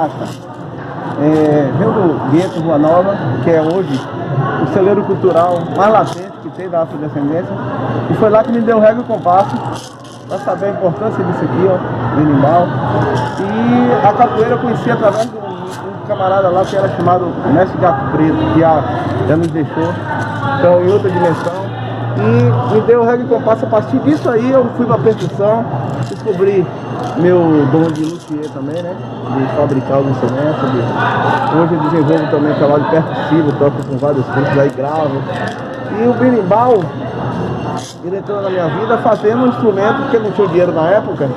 Racha, Rio do Gueto, Rua Nova, que é hoje o celeiro cultural mais latente que tem da afrodescendência. E foi lá que me deu regra e compasso, para saber a importância disso aqui, ó, do animal. E a capoeira eu conheci através de um camarada lá que era chamado Mestre Gato Preto, que já nos deixou, então em outra dimensão. E me deu regra e compasso. A partir disso aí eu fui para percussão, descobri meu dom de luthier também, né? De fabricar os instrumentos. Hoje eu desenvolvo também trabalho percussivo, toco com vários grupos, aí gravo. E o berimbau, ele entrou na minha vida fazendo um instrumento, porque não tinha dinheiro na época,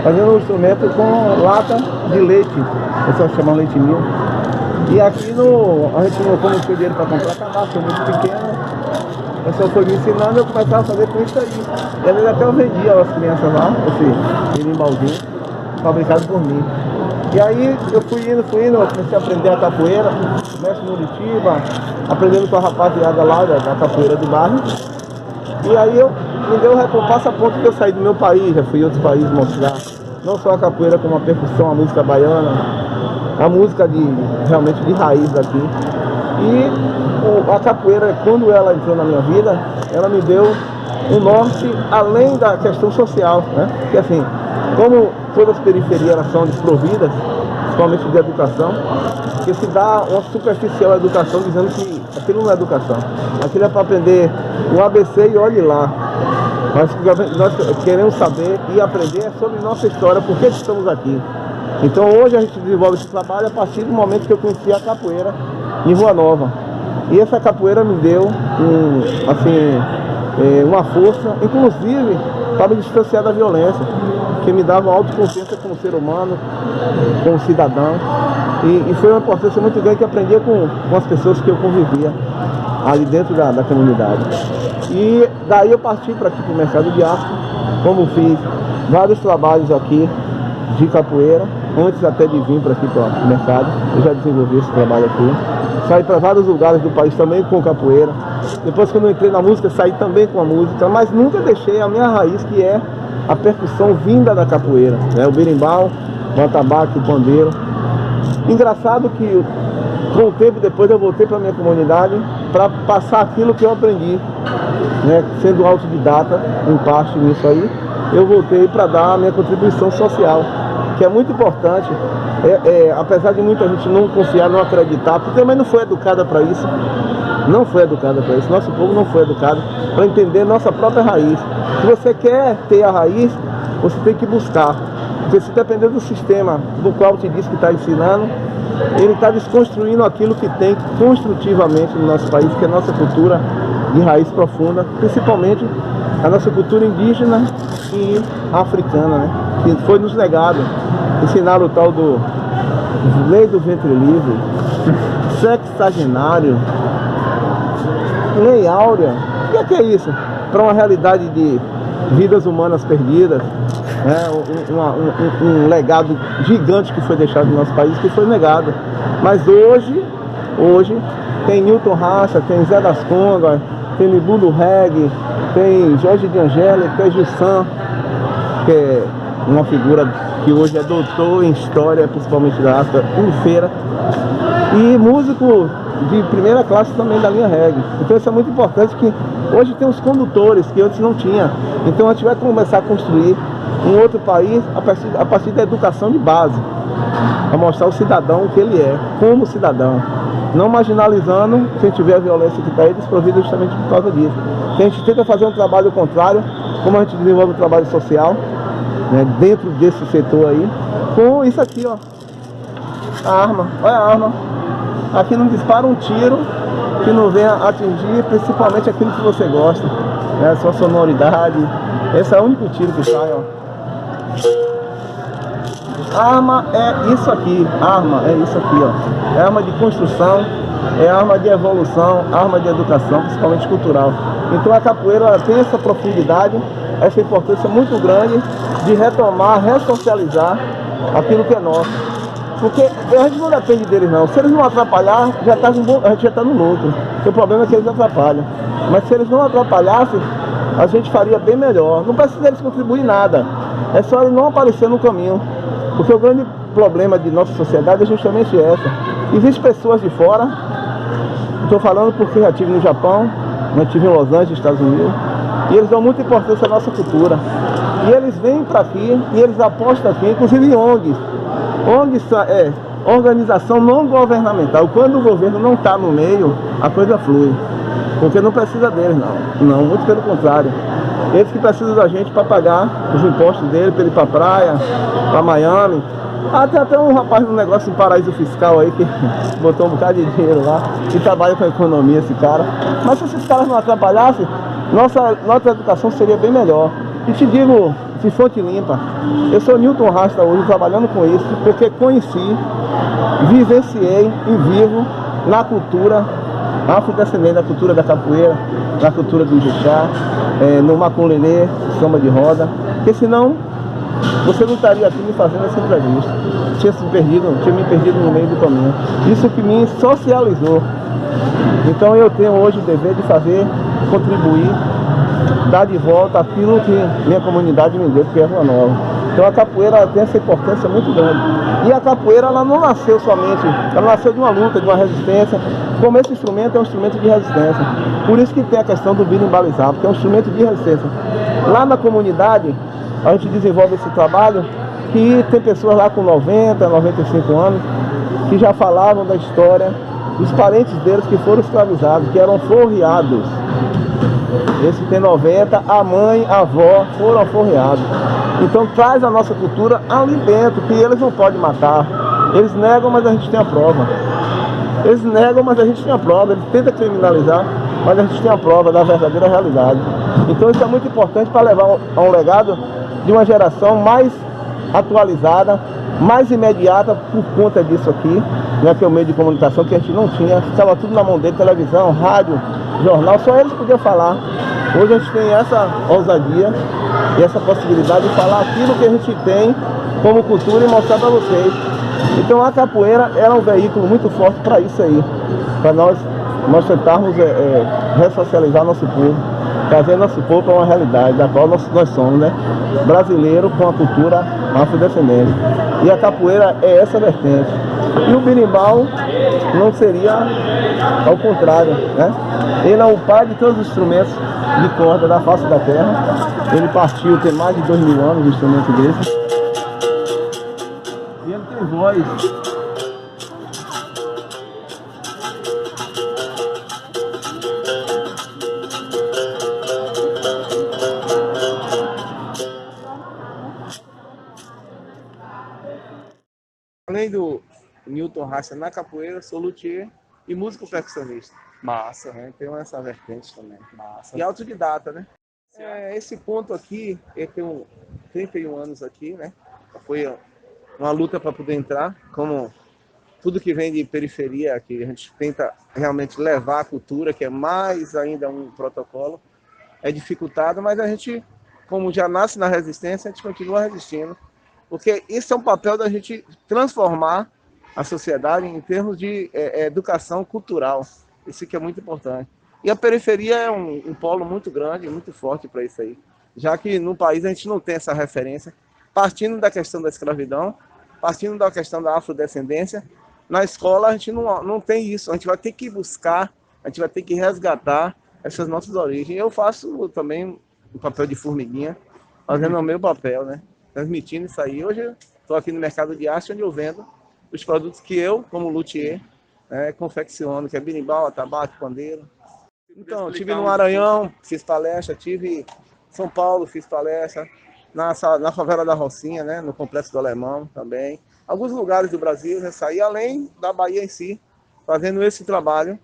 fazendo um instrumento com lata de leite, pessoal chama leite mil. E aqui a gente não, como não tinha dinheiro para comprar cadastro, foi muito pequeno, o pessoal foi me ensinando e eu começava a fazer com isso aí. E às vezes até eu vendia às crianças lá, esse berimbauzinho, fabricado por mim. E aí eu fui indo, eu comecei a aprender a capoeira, mestre no Muritiba, aprendendo com a rapaziada lá da capoeira do bairro. E aí me deu recompensa a ponto que eu saí do meu país, já fui em outros países mostrar, não só a capoeira como a percussão, a música baiana, a música realmente de raiz daqui. E a capoeira, quando ela entrou na minha vida, ela me deu um norte além da questão social, né? Porque assim, como todas as periferias elas são desprovidas, principalmente de educação, porque se dá uma superficial educação dizendo que aquilo não é educação, aquilo é para aprender um ABC e olhe lá. Nós queremos saber e aprender sobre nossa história, por que estamos aqui. Então hoje a gente desenvolve esse trabalho a partir do momento que eu conheci a capoeira em Rua Nova. E essa capoeira me deu uma força, inclusive para me distanciar da violência, que me dava uma autoconfiança como ser humano, como cidadão. E foi uma importância muito grande que eu aprendia com as pessoas que eu convivia ali dentro da comunidade. E daí eu parti para aqui para o mercado de arte, como fiz vários trabalhos aqui de capoeira, antes até de vir para aqui para o mercado, eu já desenvolvi esse trabalho aqui. Saí para vários lugares do país também com capoeira. Depois que eu entrei na música, saí também com a música, mas nunca deixei a minha raiz, que é a percussão vinda da capoeira, né? O berimbau, o atabaque, o pandeiro. Engraçado que com o tempo depois eu voltei para a minha comunidade para passar aquilo que eu aprendi, né? Sendo autodidata, em parte nisso aí, eu voltei para dar a minha contribuição social, que é muito importante, apesar de muita gente não confiar, não acreditar, porque também não foi educada para isso. Não foi educada para isso, nosso povo não foi educado para entender nossa própria raiz. Se você quer ter a raiz, você tem que buscar. Porque se depender do sistema do qual te diz que está ensinando, ele está desconstruindo aquilo que tem construtivamente no nosso país, que é a nossa cultura de raiz profunda, principalmente a nossa cultura indígena e africana, né? Que foi nos negado. Ensinaram o tal do lei do ventre livre, sexagenário, lei áurea. O que é isso? Para uma realidade de vidas humanas perdidas, né? Um legado gigante que foi deixado no nosso país, que foi negado. Mas hoje tem Newton Racha, tem Zé das Congas, tem Nibu do Reggae, tem Jorge de Angélica, tem Jussan, que é uma figura que hoje é doutor em história, principalmente da África, em feira, e músico de primeira classe também da linha reggae. Então isso é muito importante, que hoje tem os condutores que antes não tinha. Então a gente vai começar a construir um outro país a partir da educação de base, a mostrar o cidadão o que ele é, como cidadão, não marginalizando. Se a gente vê a violência que está aí, desprovida justamente por causa disso. Se a gente tenta fazer um trabalho contrário, como a gente desenvolve um trabalho social, né, dentro desse setor aí, com isso aqui, ó, a arma, olha a arma. Aqui não dispara um tiro que não venha atingir principalmente aquilo que você gosta, né, a sua sonoridade. Esse é o único tiro que sai, ó. Arma é isso aqui, ó. É arma de construção, é arma de evolução, arma de educação, principalmente cultural. Então a capoeira ela tem essa profundidade, essa importância muito grande de retomar, ressocializar aquilo que é nosso. Porque a gente não depende deles não. Se eles não atrapalhar, a gente já está no lucro. O problema é que eles atrapalham. Mas se eles não atrapalhassem, a gente faria bem melhor. Não precisa deles contribuir nada. É só eles não aparecer no caminho. Porque o grande problema de nossa sociedade é justamente essa. Existem pessoas de fora, estou falando porque já estive no Japão, já estive em Los Angeles, Estados Unidos, e eles dão muita importância à nossa cultura. E eles vêm para aqui e eles apostam aqui, inclusive em ONGs. ONGs é organização não governamental. Quando o governo não está no meio, a coisa flui. Porque não precisa deles, não. Não, muito pelo contrário. Eles que precisam da gente para pagar os impostos dele, para ir para a praia, para Miami. Tem até um rapaz no negócio em paraíso fiscal aí que botou um bocado de dinheiro lá e trabalha com a economia, esse cara. Mas se esses caras não atrapalhassem, nossa educação seria bem melhor. E te digo, de fonte limpa, eu sou Newton Rasta hoje trabalhando com isso, porque conheci, vivenciei e vivo na cultura afrodescendente, na cultura da capoeira, na cultura do Ijexá, no maculelê, samba de roda, porque senão você não estaria aqui me fazendo essa entrevista. Tinha me perdido no meio do caminho. Isso que me socializou. Então eu tenho hoje o dever de contribuir, dar de volta aquilo que minha comunidade me deu, que é Rua Nova. Então a capoeira tem essa importância muito grande. E a capoeira ela não nasceu somente, ela nasceu de uma luta, de uma resistência. Como esse instrumento é um instrumento de resistência. Por isso que tem a questão do birimbalizar, porque é um instrumento de resistência. Lá na comunidade, a gente desenvolve esse trabalho que tem pessoas lá com 90, 95 anos que já falavam da história dos parentes deles que foram escravizados, que eram forreados. Esse tem 90, a mãe, a avó foram forreados. Então traz a nossa cultura alimento que eles não podem matar. Eles negam, mas a gente tem a prova. Eles negam, mas a gente tem a prova. Eles tentam criminalizar, mas a gente tem a prova da verdadeira realidade. Então isso é muito importante para levar a um legado de uma geração mais atualizada, mais imediata por conta disso aqui, né, que é o meio de comunicação que a gente não tinha, ficava tudo na mão dele, televisão, rádio, jornal, só eles podiam falar. Hoje a gente tem essa ousadia e essa possibilidade de falar aquilo que a gente tem como cultura e mostrar para vocês. Então a capoeira era um veículo muito forte para isso aí, para nós tentarmos ressocializar nosso povo, trazer nosso povo para uma realidade da qual nós somos, né? Brasileiro com a cultura afrodescendente. E a capoeira é essa vertente. E o berimbau não seria ao contrário, né? Ele é o pai de todos os instrumentos de corda da face da terra. Ele partiu, tem mais de 2000 anos, um instrumento desse. E ele tem voz. Além do Newton Rasta na capoeira, sou luthier e músico percussionista. Massa. Tem essa vertente também. Massa. E autodidata, né? Esse ponto aqui, eu tenho 31 anos aqui, né? Foi uma luta para poder entrar, como tudo que vem de periferia, que a gente tenta realmente levar a cultura, que é mais ainda um protocolo, é dificultado, mas a gente, como já nasce na resistência, a gente continua resistindo. Porque isso é um papel da gente transformar a sociedade em termos de educação cultural. Isso que é muito importante. E a periferia é um polo muito grande, muito forte para isso aí. Já que no país a gente não tem essa referência, partindo da questão da escravidão, partindo da questão da afrodescendência, na escola a gente não tem isso. A gente vai ter que buscar, a gente vai ter que resgatar essas nossas origens. Eu faço também o papel de formiguinha, fazendo o meu papel, né? Transmitindo isso aí. Hoje estou aqui no mercado de arte, onde eu vendo os produtos que eu, como luthier, confecciono, que é berimbau, atabaque, pandeiro. Então, estive no Maranhão, fiz palestra, estive em São Paulo, fiz palestra, na favela da Rocinha, né, no Complexo do Alemão também. Alguns lugares do Brasil, já saí, além da Bahia em si, fazendo esse trabalho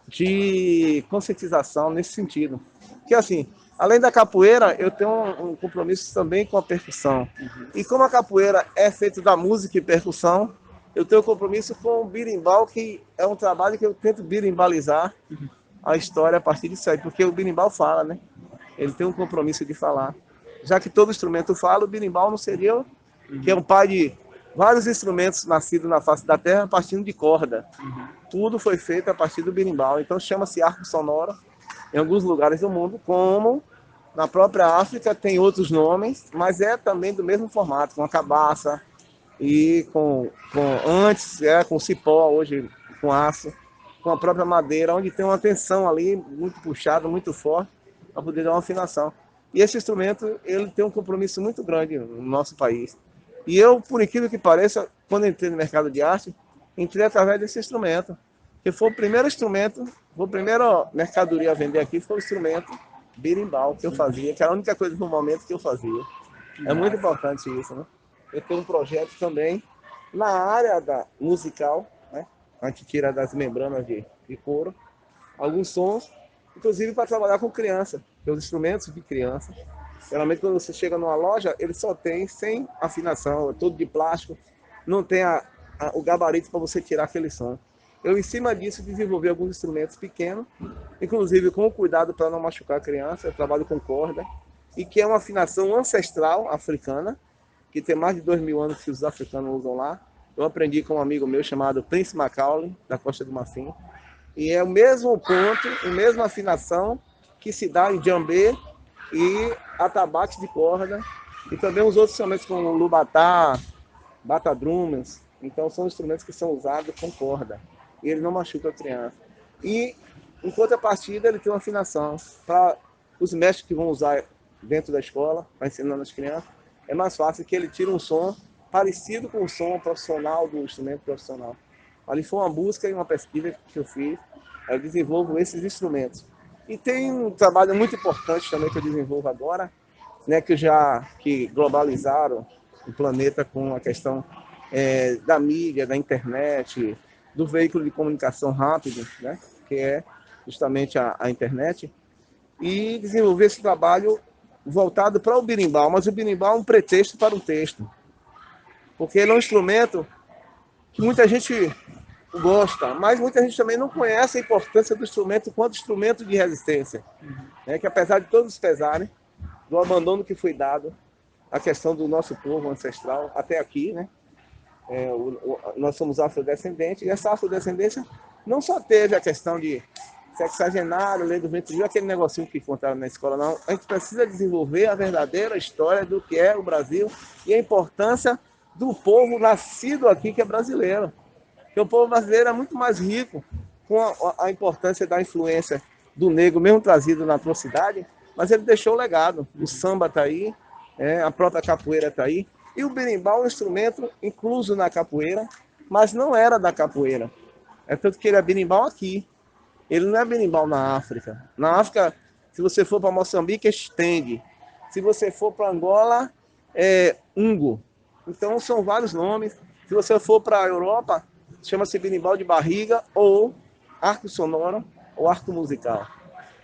de conscientização nesse sentido. Que assim, além da capoeira, eu tenho um compromisso também com a percussão. E como a capoeira é feita da música e percussão, eu tenho um compromisso com o birimbau, que é um trabalho que eu tento birimbalizar a história a partir disso aí, porque o birimbau fala, né? Ele tem um compromisso de falar. Já que todo instrumento fala, o birimbau não seria, que é um pai de vários instrumentos nascidos na face da terra, partindo de corda. Tudo foi feito a partir do birimbau. Então chama-se arco sonoro em alguns lugares do mundo, como na própria África tem outros nomes, mas é também do mesmo formato, com a cabaça, e antes era com cipó, hoje com aço, com a própria madeira, onde tem uma tensão ali muito puxada, muito forte, para poder dar uma afinação. E esse instrumento, ele tem um compromisso muito grande no nosso país. E eu, por incrível que pareça, quando entrei no mercado de arte, entrei através desse instrumento, que foi o primeiro instrumento, foi a primeira mercadoria a vender aqui, foi o instrumento berimbau que eu fazia, que era a única coisa no momento que eu fazia. É muito importante isso, né? Eu tenho um projeto também na área musical, né? A gente tira das membranas de couro alguns sons, inclusive para trabalhar com criança, os instrumentos de criança. Geralmente quando você chega numa loja, ele só tem sem afinação, é todo de plástico, não tem o gabarito para você tirar aquele som. Eu, em cima disso, desenvolvi alguns instrumentos pequenos, inclusive com cuidado para não machucar a criança. Eu trabalho com corda, e que é uma afinação ancestral africana, que tem mais de 2.000 anos que os africanos usam lá. Eu aprendi com um amigo meu chamado Prince Macaulay, da Costa do Marfim. E é o mesmo ponto, a mesma afinação que se dá em djambê e atabaque de corda. E também os outros instrumentos como o lubatá, batadrumas. Então são instrumentos que são usados com corda. E ele não machuca a criança. E em contrapartida ele tem uma afinação para os mestres que vão usar dentro da escola, para ensinar as crianças. É mais fácil que ele tire um som parecido com o som profissional do instrumento profissional. Ali foi uma busca e uma pesquisa que eu fiz. Eu desenvolvo esses instrumentos. E tem um trabalho muito importante também que eu desenvolvo agora, né, que globalizaram o planeta com a questão da mídia, da internet, do veículo de comunicação rápido, né, que é justamente a internet, e desenvolver esse trabalho voltado para o berimbau, mas o berimbau é um pretexto para um texto, porque ele é um instrumento que muita gente gosta, mas muita gente também não conhece a importância do instrumento enquanto instrumento de resistência, né, que apesar de todos os pesarem, do abandono que foi dado, a questão do nosso povo ancestral até aqui, né? Nós somos afrodescendentes, e essa afrodescendência não só teve a questão de sexagenário, lei do ventre, aquele negocinho que contaram na escola, não. A gente precisa desenvolver a verdadeira história do que é o Brasil e a importância do povo nascido aqui, que é brasileiro. Porque o povo brasileiro é muito mais rico com a importância da influência do negro, mesmo trazido na atrocidade, mas ele deixou o legado. O samba está aí, a própria capoeira está aí. E o berimbau é um instrumento incluso na capoeira, mas não era da capoeira. É tanto que ele é berimbau aqui. Ele não é berimbau na África. Na África, se você for para Moçambique, é estende. Se você for para Angola, é ungo. Então são vários nomes. Se você for para a Europa, chama-se berimbau de barriga, ou arco sonoro, ou arco musical.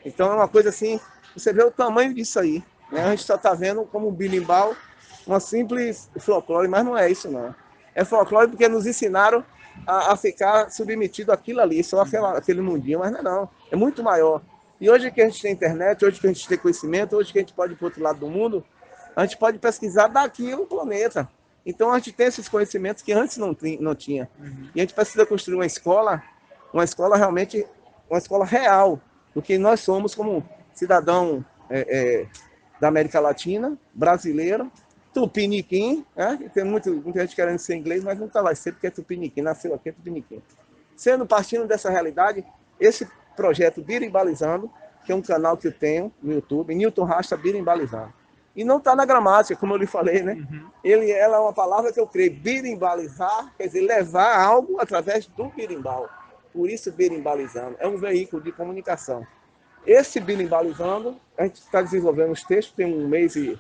Então é uma coisa assim, você vê o tamanho disso aí, né? A gente só está vendo como um berimbau uma simples folclore, mas não é isso não. É folclore porque nos ensinaram a ficar submetido àquilo ali, só aquele mundinho, mas não é não. É muito maior. E hoje que a gente tem internet, hoje que a gente tem conhecimento, hoje que a gente pode ir para o outro lado do mundo, a gente pode pesquisar daqui no planeta. Então a gente tem esses conhecimentos que antes não tinha. E a gente precisa construir uma escola realmente, uma escola real, do que nós somos como cidadão da América Latina, brasileiro, tupiniquim, né? Tem muita gente querendo ser inglês, mas nunca vai ser porque é tupiniquim, nasceu aqui é tupiniquim. Sendo partindo dessa realidade, esse projeto Birimbalizando, que é um canal que eu tenho no YouTube, Newton Rasta Birimbalizando. E não está na gramática, como eu lhe falei, né? Ela é uma palavra que eu criei, birimbalizar, quer dizer, levar algo através do birimbau. Por isso, birimbalizando. É um veículo de comunicação. Esse birimbalizando, a gente está desenvolvendo os textos, tem um mês e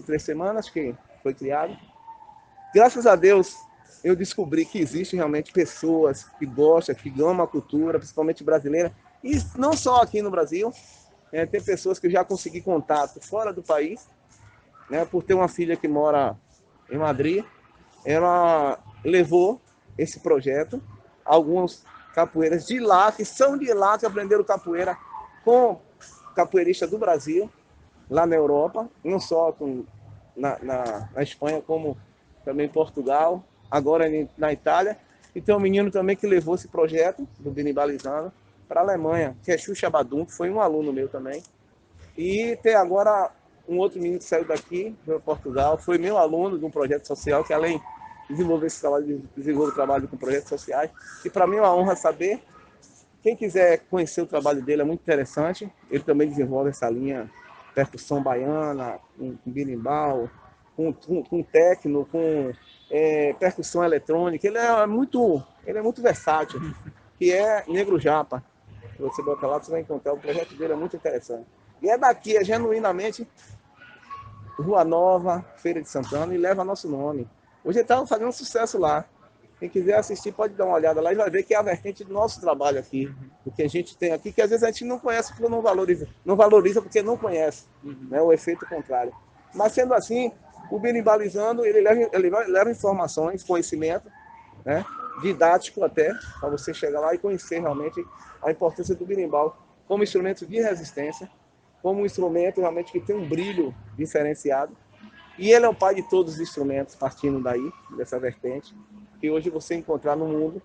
3 semanas que foi criado. Graças a Deus, eu descobri que existe realmente pessoas que gostam, que amam a cultura, principalmente brasileira, e não só aqui no Brasil, tem pessoas que eu já consegui contato fora do país, né, por ter uma filha que mora em Madrid. Ela levou esse projeto, alguns capoeiras de lá, que são de lá, que aprenderam capoeira com capoeirista do Brasil, lá na Europa, não só na Espanha, como também em Portugal, agora na Itália. E tem um menino também que levou esse projeto do Birimbalizando para a Alemanha, que é Xuxa Badum, que foi um aluno meu também. E tem agora um outro menino que saiu daqui, para Portugal, foi meu aluno de um projeto social, que além desenvolver esse trabalho, desenvolvo trabalho com projetos sociais. E para mim é uma honra saber. Quem quiser conhecer o trabalho dele é muito interessante. Ele também desenvolve essa linha percussão baiana, com berimbau, com techno, com percussão eletrônica. Ele é muito versátil, que é Negro Japa. Se você botar lá, você vai encontrar. O projeto dele é muito interessante. E é daqui, é genuinamente Rua Nova, Feira de Santana, e leva nosso nome. Hoje ele está fazendo sucesso lá. Quem quiser assistir pode dar uma olhada lá e vai ver que é a vertente do nosso trabalho aqui, do que a gente tem aqui, que às vezes a gente não conhece porque não valoriza. Não valoriza porque não conhece, né? O efeito contrário. Mas sendo assim, o berimbalizando, ele leva informações, conhecimento, né? Didático até, para você chegar lá e conhecer realmente a importância do berimbau como instrumento de resistência, como um instrumento realmente que tem um brilho diferenciado. E ele é o pai de todos os instrumentos, partindo daí, dessa vertente, que hoje você encontrar no mundo,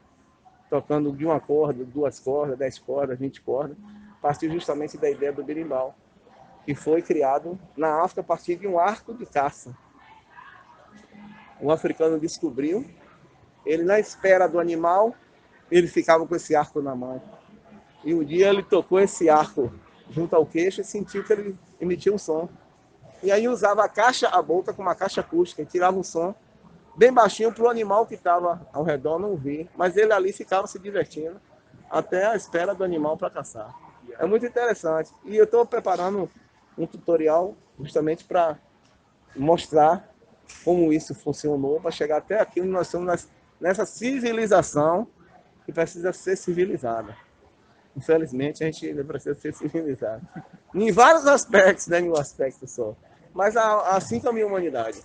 tocando de uma corda, 2 cordas, 10 cordas, 20 cordas, partiu justamente da ideia do berimbau, que foi criado na África a partir de um arco de caça. Um africano descobriu, ele na espera do animal, ele ficava com esse arco na mão. E um dia ele tocou esse arco junto ao queixo e sentiu que ele emitia um som. E aí usava a boca como uma caixa acústica, e tirava um som bem baixinho para o animal que estava ao redor não ouvir. Mas ele ali ficava se divertindo até a espera do animal para caçar. É muito interessante. E eu estou preparando um tutorial justamente para mostrar como isso funcionou, para chegar até aqui onde nós estamos nessa civilização que precisa ser civilizada. Infelizmente, a gente ainda precisa ser civilizado. Em vários aspectos, né? Em um aspecto só. Mas assim como a humanidade.